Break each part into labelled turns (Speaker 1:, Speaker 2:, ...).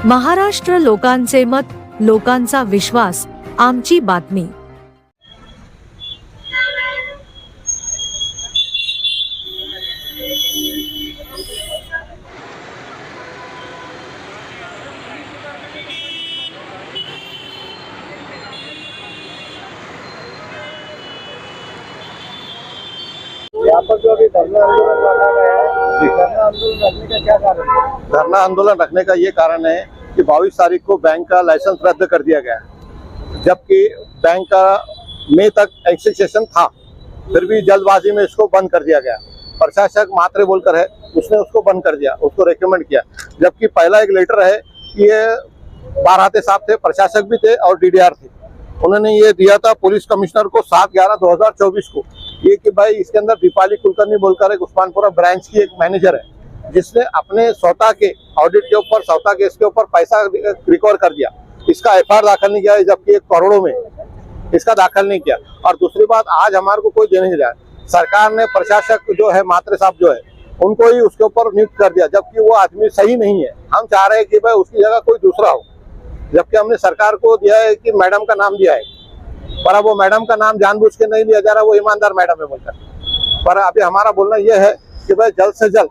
Speaker 1: महाराष्ट्र लोकांचे मत, लोकांचा विश्वास, आमची बातमी।
Speaker 2: यहाँ पर जो अभी धरना आंदोलन लगा गया है, धरना आंदोलन रखने का क्या कारण है?
Speaker 3: धरना आंदोलन रखने का ये कारण है कि 22 तारीख को बैंक का लाइसेंस रद्द कर दिया गया, जबकि बैंक का मई तक एक्सेशन था, फिर भी जल्दबाजी में इसको बंद कर दिया गया। प्रशासक मात्रे बोलकर है, उसने उसको बंद कर दिया, उसको रेकमेंड किया, जबकि पहला एक लेटर है कि ये बाराते साहब थे, प्रशासक भी थे और डीडीआर थे, उन्होंने ये दिया था पुलिस कमिश्नर को 7/11/2024 को, ये कि भाई इसके अंदर दीपाली कुलकर्णी बोलकर एक उस्मानपुरा ब्रांच की एक मैनेजर है, जिसने अपने सौता के ऑडिट के ऊपर, सौता केस के ऊपर पैसा रिकवर कर दिया, इसका एफआईआर दाखिल नहीं किया, जबकि 1 करोड़ों में इसका दाखिल नहीं किया। और दूसरी बात, आज हमारे को कोई देने नहीं रहा, सरकार ने प्रशासक जो है मात्रे साहब जो है उनको ही उसके ऊपर नियुक्त कर दिया, जबकि वो आदमी सही नहीं है। हम चाह रहे हैं कि भाई उसकी जगह कोई दूसरा हो, जबकि हमने सरकार को दिया है कि मैडम का नाम दिया है, पर अब वो मैडम का नाम जानबूझ के नहीं लिया जा रहा, वो ईमानदार मैडम है बोलकर। पर अभी हमारा बोलना यह है कि भाई जल्द से जल्द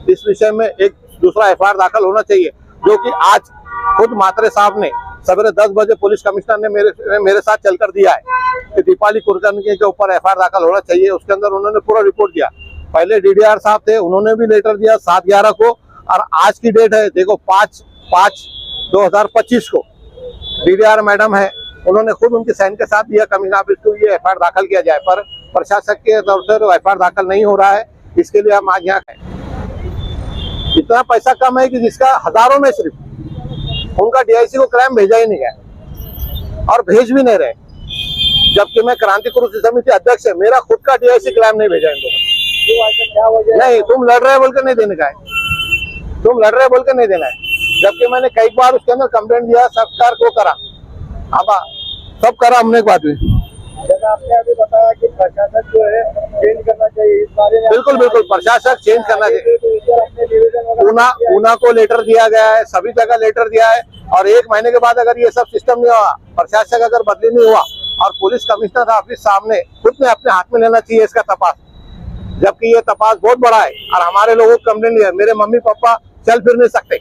Speaker 3: इस विषय में एक दूसरा एफआईआर दाखिल होना चाहिए, जो कि आज खुद मात्रे साहब ने सवेरे 10 बजे पुलिस कमिश्नर ने मेरे साथ चलकर दिया है कि दीपाली कुलकर्णी के ऊपर एफआईआर दाखिल होना चाहिए। उसके अंदर उन्होंने पूरा रिपोर्ट दिया, पहले डीडीआर साहब थे, उन्होंने भी लेटर दिया 7/11 को, और आज की डेट है देखो 5/5/2025 को डीडीआर मैडम है, उन्होंने खुद उनके साइन के साथ दिया कमिश्नर ऑफिस को ये एफआईआर दाखिल किया जाए, पर प्रशासक के तरफ से एफआईआर दाखिल नहीं हो रहा है। इसके लिए हम आज यहाँ इतना पैसा कम है कि जिसका हजारों में सिर्फ उनका डीआईसी को क्लेम भेजा ही नहीं गया और भेज भी नहीं रहे, जबकि मैं क्रांति कुरुष समिति अध्यक्ष है, मेरा खुद का डीआईसी क्लेम नहीं भेजा इनको। नहीं, तुम लड़ रहे बोल के नहीं देने का है, तुम लड़ रहे बोल के नहीं देना है, जबकि मैंने कई बार उसके अंदर कंप्लेंट दिया, सरकार को करा, अब सब करा हमने एक बात भी।
Speaker 2: जैसा आपने अभी बताया कि प्रशासक जो है चेंज करना चाहिए, इस बारे में
Speaker 3: बिल्कुल बिल्कुल प्रशासक चेंज करना चाहिए। ऊना को लेटर दिया गया है, सभी जगह लेटर दिया है, और 1 महीने के बाद अगर ये सब सिस्टम नहीं हुआ, प्रशासक अगर बदली नहीं हुआ, और पुलिस कमिश्नर ऑफिस सामने खुद ने अपने हाथ में लेना चाहिए इसका तपास, जबकि ये तपास बहुत बड़ा है और हमारे लोगों को कंप्लेंट दिया। मेरे मम्मी पापा चल फिर नहीं सकते,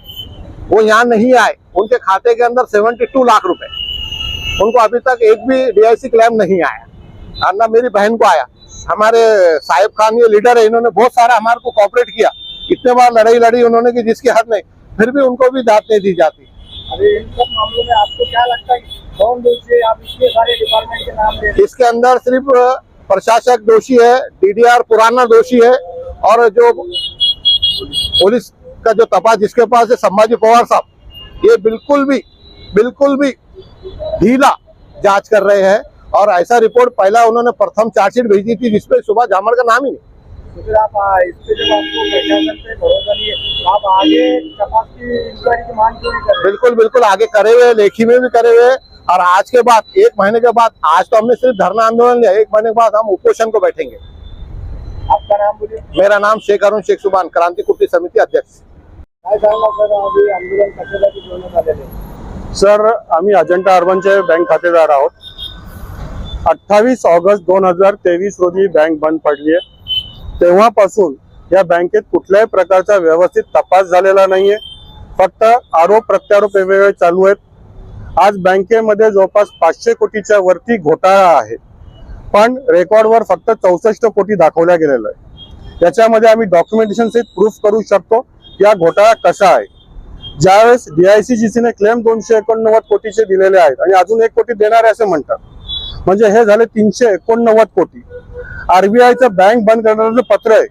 Speaker 3: वो यहाँ नहीं आए, उनके खाते के अंदर 72 लाख रुपए, उनको अभी तक एक भी डीआईसी क्लेम नहीं आया, और ना मेरी बहन को आया। हमारे साहिब खान ये लीडर है, इन्होंने बहुत सारा हमारे को कोऑपरेट किया, इतने बार लड़ाई लड़ी उन्होंने कि जिसकी हद नहीं, फिर भी उनको भी दाद नहीं दी जाती।
Speaker 2: अभी इन सब मामलों में आपको क्या लगता है कौन दोषी है? आप इतने सारे डिपार्टमेंट के नाम ले रहे हैं,
Speaker 3: इसके अंदर सिर्फ प्रशासक दोषी है, डीडीआर पुराना दोषी है, और जो पुलिस का जो तपास जिसके पास है संभाजी पवार साहब, ये बिल्कुल भी ढीला जांच कर रहे हैं। और ऐसा रिपोर्ट पहला उन्होंने प्रथम चार्जशीट भेजी थी जिसपे सुभाष झामड़ का नाम ही नहीं।
Speaker 2: तो फिर आप इस पे जब आपको प्रशासन पे भरोसा नहीं है, आप आगे तपास की इंक्वायरी की मांग क्यों नहीं कर रहे?
Speaker 3: बिल्कुल आगे करे हुए, लेखी में भी करे हुए, और आज के बाद 1 महीने के बाद, आज तो हमने सिर्फ धरना आंदोलन लिया, 1 महीने के बाद हम उपोषण को बैठेंगे।
Speaker 2: आपका नाम बोलिए।
Speaker 3: मेरा नाम शेख अरुण शेख सुबान, क्रांति कुर्ती समिति अध्यक्ष।
Speaker 2: काय सांगणार सर, अभी आंदोलन कशासाठी ठेवण्यात आलेले आहे?
Speaker 4: सर, आम्ही अजंठा अर्बनचे बँक खातेदार आहोत। 28 ऑगस्ट 2023 रोजी बँक बंद पडली आहे, तेव्हापासून या बँकेत कुठल्याही प्रकारचा व्यवस्थित तपास झालेला नाहीये, फक्त आरोप प्रत्यारोप वेगवेगळे चालू आहेत। आज बँकेमध्ये जवळपास 500 कोटीच्या वरती घोटाळा आहे, पण रेकॉर्डवर फक्त 64 कोटी दाखवल्या गेलेलं आहे। त्याच्यामध्ये आम्ही डॉक्युमेंटेशन सहित प्रूफ करू शकतो की हा घोटाळा कसा आहे। ज्यावेळेस डीआयसीजीसीने क्लेम 289 कोटीचे दिलेले आहेत आणि अजून 1 कोटी देणार आहे असं म्हणतात, म्हणजे हे झाले 389 कोटी। आरबीआयचं बँक बंद करण्याचं पत्र आहे,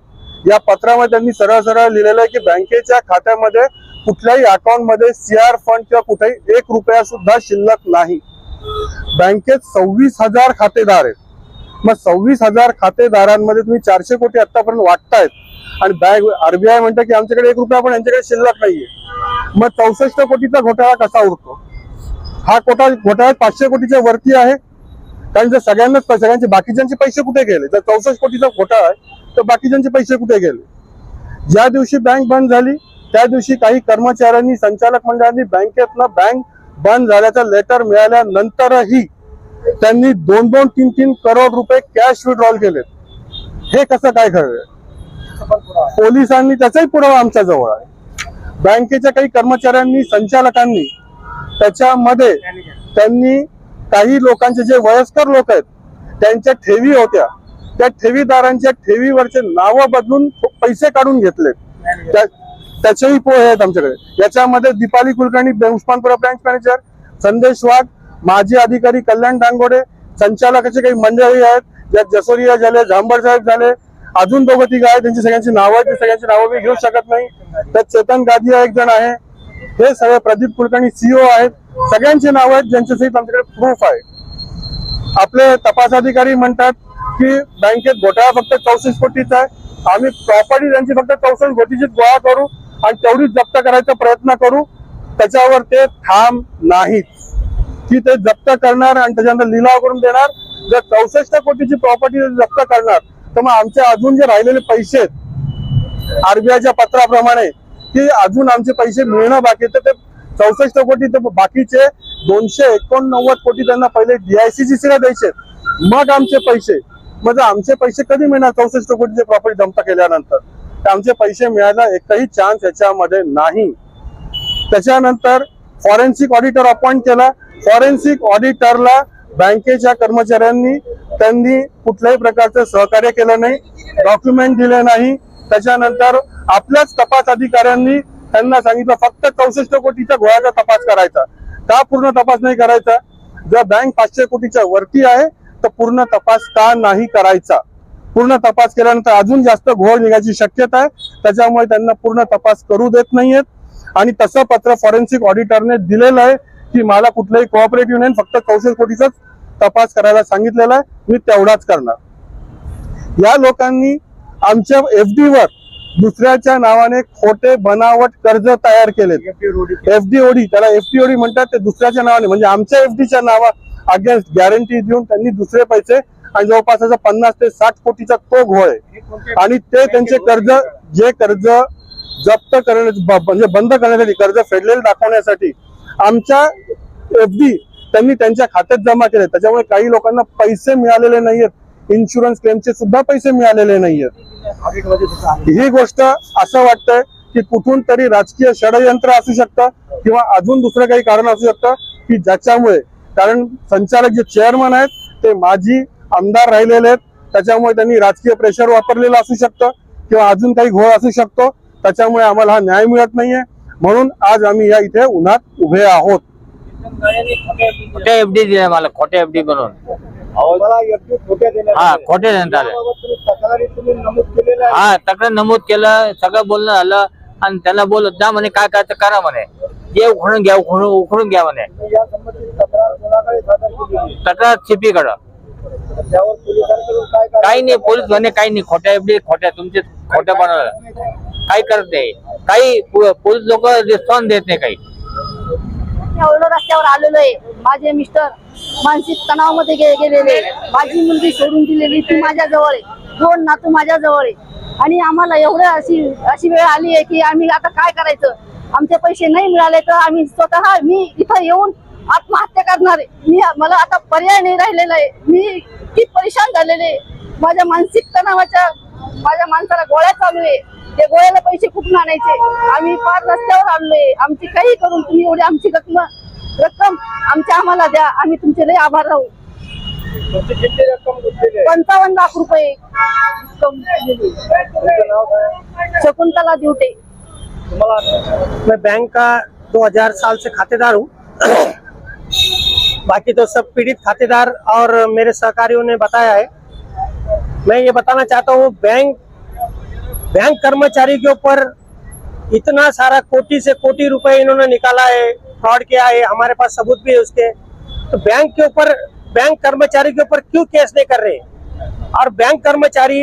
Speaker 4: या पत्रामध्ये त्यांनी सरळ लिहिलेलं आहे की बँकेच्या खात्यामध्ये कुठल्याही अकाउंटमध्ये सीआर फंड किंवा कुठेही 1 रुपया सुद्धा शिल्लक नाही। बँकेत 26,000 खातेदार आहेत, मग 26,000 खातेदारांमध्ये तुम्ही 400 कोटी आतापर्यंत वाटतायत आणि बँक आरबीआय म्हणतं की आमच्याकडे 1 रुपया पण यांच्याकडे शिल्लक नाहीये, मग 64 कोटीचा घोटाळा कसा उरतो? हा घोटाळा 500 कोटीच्या वरती आहे, कारण जर सगळ्यांचे बाकीच्यांचे पैसे कुठे गेले? जर 64 कोटीचा घोटाळा आहे तर बाकीच्यांचे पैसे कुठे गेले? ज्या दिवशी बँक बंद झाली त्या दिवशी काही कर्मचाऱ्यांनी, संचालक मंडळांनी बँकेतनं बँक बंद झाल्याचं लेटर मिळाल्यानंतरही त्यांनी 2-2, 3-3 करोड रुपये कॅश विड्रॉल केले. हे कसं काय खरं? पोलिसांनी त्याचाही पुरावा आमच्या जवळ आहे. बँकेच्या काही कर्मचाऱ्यांनी, संचालकांनी त्याच्यामध्ये त्यांनी काही लोकांचे, जे वयस्कर लोक आहेत त्यांच्या ठेवी होत्या, त्या ठेवीदारांच्या ठेवीवरचे नावं बदलून पैसे काढून घेतले. त्याचेही पोहे आहेत आमच्याकडे. याच्यामध्ये दीपाली कुलकर्णी, उस्मानपुरा ब्रांच मॅनेजर, संदेश वाघ, माजी अधिकारी कल्याण डांगोडे, संचालकाचे काही मंडळी आहेत, ज्यात जसोरिया झाले, झांबड साहेब झाले, अजून 2-3 आहेत, त्यांची सगळ्यांची नावं आहेत. सगळ्यांची नावं मी घेऊ शकत नाही. त्यात चेतन गादिया एक जण आहे. हे सगळे प्रदीप कुलकर्णी CEO आहेत. सगळ्यांची नावं आहेत, ज्यांच्या सहित आमच्याकडे प्रूफ आहे. आपले तपास अधिकारी म्हणतात की बँकेत घोटाळा फक्त 64 कोटीचा आहे. आम्ही प्रॉपर्टी त्यांची फक्त 64 कोटीची गोळा करू आणि तेवढीच जप्त करायचा प्रयत्न करू. त्याच्यावर ते ठाम नाहीत की ते जप्त करणार आणि त्याच्यानंतर लिलाव करून देणार. जर 64 कोटीची प्रॉपर्टी जप्त करणार तर मग आमचे अजून जे राहिलेले पैसे आहेत RBIच्या पत्राप्रमाणे की अजून आमचे पैसे मिळणं बाकी, तर ते 64 कोटी, तर बाकीचे 289 कोटी त्यांना पहिले DICGC ला द्यायचे, मग आमचे पैसे. मग आमचे पैसे कधी मिळणार 64 कोटीचे प्रॉपर्टी जप्त केल्यानंतर? तर आमचे पैसे मिळायला एकही चान्स याच्यामध्ये नाही. त्याच्यानंतर फॉरेन्सिक ऑडिटर अपॉइंट केला. फॉरेन्सिक ऑडिटरला बँकेच्या कर्मचाऱ्यांनी त्यांनी कुठल्याही प्रकारचं सहकार्य केलं नाही, डॉक्युमेंट दिले नाही. त्याच्यानंतर आपल्याच तपास अधिकाऱ्यांनी त्यांना सांगितलं फक्त 64 कोटीच्या घोळ्याचा तपास करायचा. का पूर्ण तपास नाही करायचा? जर बँक 500 कोटीच्या वरती आहे तर पूर्ण तपास का नाही करायचा? पूर्ण तपास केल्यानंतर अजून जास्त घोळ निघायची शक्यता आहे. त्याच्यामुळे त्यांना पूर्ण तपास करू देत नाहीयेत. आणि तसं पत्र फॉरेन्सिक ऑडिटरने दिलेलं आहे की मला कुठलंही कोऑपरेटिव्ह नाही, फक्त 64 कोटीचाच तपास करायला सांगितलेला आहे, मी तेवढाच करणार. या लोकांनी आमच्या FD वर दुसऱ्याच्या नावाने खोटे बनावट कर्ज तयार केले. FDOD, त्याला FDOD म्हणतात. ते दुसऱ्याच्या नावाने म्हणजे आमच्या FDच्या नावा अगेन्स्ट गॅरंटी देऊन त्यांनी दुसरे पैसे, आणि जवळपास 50 ते 60 कोटीचा तो घोळ आहे. आणि ते त्यांचे कर्ज, जे कर्ज जप्त करण्या म्हणजे बंद करण्यासाठी, कर्ज फेडलेले दाखवण्यासाठी आमच्या FD त्यांनी त्यांच्या खात्यात जमा केले. त्याच्यामुळे काही लोकांना पैसे मिळालेले नाहीयेत. इन्शुरन्स क्लेमचे सुद्धा पैसे मिळालेले नाहीयेत. ही गोष्ट असं वाटतंय की कुठून तरी राजकीय षडयंत्र असू शकतं किंवा अजून दुसरं काही कारण असू शकतं की ज्याच्यामुळे, कारण संचालक जे चेअरमन आहेत ते माजी आमदार राहिलेले आहेत, त्याच्यामुळे त्यांनी राजकीय प्रेशर वापरलेलं असू शकतं किंवा अजून काही घोळ असू शकतो. त्याच्यामुळे आम्हाला हा न्याय मिळत नाहीये. म्हणून आज आम्ही या इथे उन्हात उभे आहोत.
Speaker 5: खोटे FD दिले मला, खोटे FD बनवून. हा, खोटे देण्यात आले. हा, तक्रार नमूद केलं, सगळं बोलणं झालं आणि त्यांना बोलत जा म्हणे, काय करायचं करा म्हणे, जे उखडून घ्या उखडून घ्या म्हणे. तक्रार CP कडं. काही नाही, पोलीस म्हणे काही नाही, खोट्या FD, खोट्या तुमचे खोट्या बनवलं, काही करत नाही. काही पोलीस लोक रिस्पॉन्स देत नाही. काही
Speaker 6: रस्त्यावर आलेलो आहे. माझे मिस्टर मानसिक तणावामध्ये गेलेले, माझी मुलगी सोडून दिलेली ती माझ्याजवळ आहे, 2 नातू माझ्याजवळ आहे. आणि आम्हाला एवढं अशी वेळ आली आहे की आम्ही आता काय करायचं? आमचे पैसे नाही मिळाले तर आम्ही स्वतः, मी इथं येऊन आत्महत्या करणार आहे. मला आता पर्याय नाही राहिलेला आहे. मी किती परेशान झालेले. माझ्या मानसिक तणावाच्या, माझ्या माणसाला गोळ्या चालू आहे. ते गोळ्याला पैसे कुठून आणायचे? आम्ही फार रस्त्यावर आलोय. आमची काही करून तुम्ही एवढी आमची रक्कम आम्हाला द्या. आम्ही तुमचे लय आभार राहू. 55 लाख रुपये. शकुंतला दिवटे.
Speaker 2: मैं बैंक का 2000 साल से खातेदार हूँ। बाकी तो सब पीड़ित खातेदार और मेरे सहकारियों ने बताया है। मैं ये बताना चाहता हूँ, बैंक कर्मचारी के ऊपर इतना सारा कोटी से कोटी रुपए इन्होंने निकाला है, फ्रॉड किया है, हमारे पास सबूत भी है उसके। तो बैंक कर्मचारी के ऊपर क्यों केस नहीं कर रहे? और बैंक कर्मचारी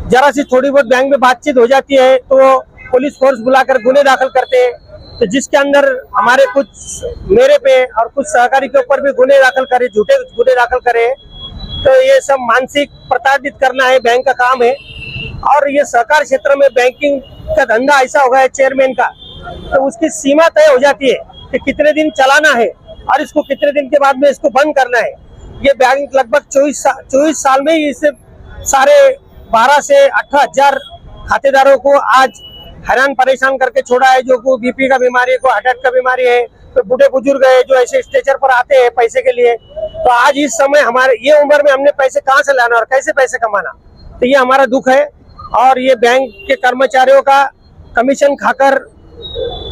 Speaker 2: जरा सी थोड़ी बहुत बैंक में बातचीत हो जाती है तो पुलिस फोर्स बुलाकर गुने दाखिल करते हैं। तो जिसके अंदर हमारे कुछ, मेरे पे और कुछ सहकारी के ऊपर भी गुने दाखिल करे, झूठे गुने दाखिल करे। तो ये सब मानसिक प्रताड़ित करना है बैंक का काम है। और ये सहकार क्षेत्र में बैंकिंग का धंधा ऐसा हो गया है चेयरमैन का, तो उसकी सीमा तय हो जाती है कि कितने दिन चलाना है और इसको कितने दिन के बाद में इसको बंद करना है। ये बैंक लगभग 24 साल में ही इसे सारे 12 से 18 हजार खातेदारों को आज हैरान परेशान करके छोड़ा है। जो को बीपी का बीमारी है, को हार्ट अटैक का बीमारी है, तो बूढ़े बुजुर्ग है जो ऐसे स्ट्रेचर पर आते हैं पैसे के लिए। तो आज इस समय हमारे ये उम्र में हमने पैसे कहाँ से लाना और कैसे पैसे कमाना, तो ये हमारा दुख है। और ये बैंक के कर्मचारियों का कमीशन खाकर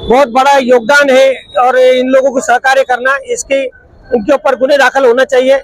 Speaker 2: बहुत बड़ा योगदान है और इन लोगों को सहकार्य करना, इसके उनके ऊपर गुने दाखिल होना चाहिए।